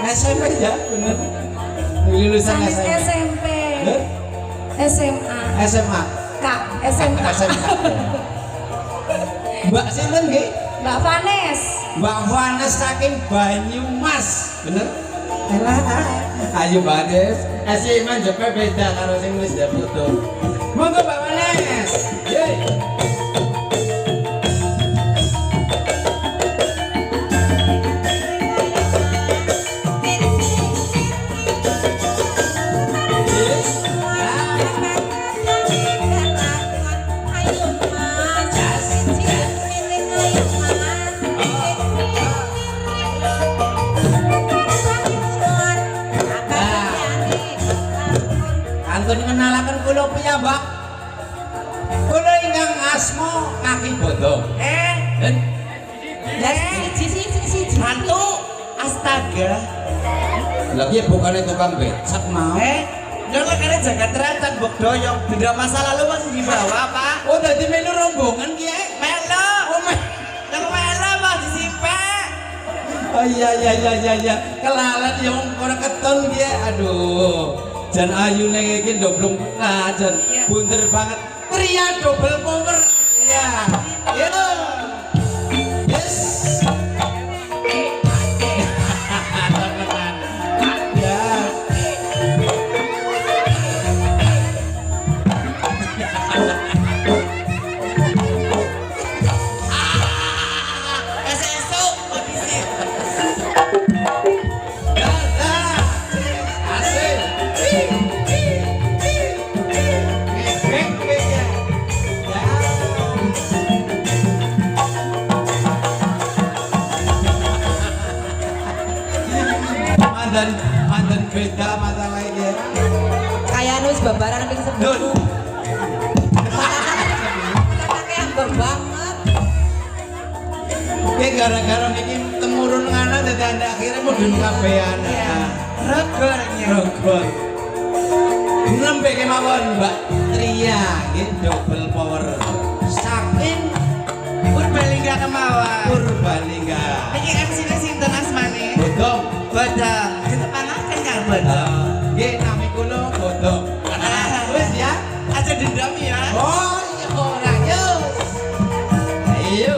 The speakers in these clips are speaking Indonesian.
SMP ya, bener. Lulusan Sanes SMP. SMP. SMA. SMA. Kak, SMA. SMA. Mbak sinten nggih? Mbak Vanes. Mbak Vanes saking Banyumas, bener? Elah, ayo Mbak Vanes. SMA jepe beda karo sing wis foto. Monggo Mbak Vanes. Yeay. Antun ngenalaken kula piyambak. Kula ingkang asma Kaki Bodo. Siji. Hantu. Astaga. Lah piye bukane tukang becak mau? Jangan kalian jaga teratan bok doyong. Benda masa lalu masih dibawa Pak. Oh dadi melu rombongan ki Melo. Oh Yang melo mau disimpan. oh iya. Kelalan ya wong ora keton ki aduh. Jan ayune iki ndoblong jan bunder banget. Pria double power. Iya. Itu. Yes. Mandan beda masalahnya. Kayak nus babaran ping 10. Kayak banget. Oke gara-gara ini temurun ngana dadi anda akhirnya mudun kabehan. Rogor. Nembe kemawon Mbak Tria nggih double power. Saking Purbalingga kemawon. Purbalingga. Iki MC-ne sinten asmane? Bodong. Bodong. Ditepangaken Kang Bodong. Nggih nami kula Bodong. Wis ya. Aja dendam ya. Oh iya ora yo. Ayo.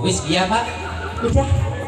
Wis iya Pak. Udah.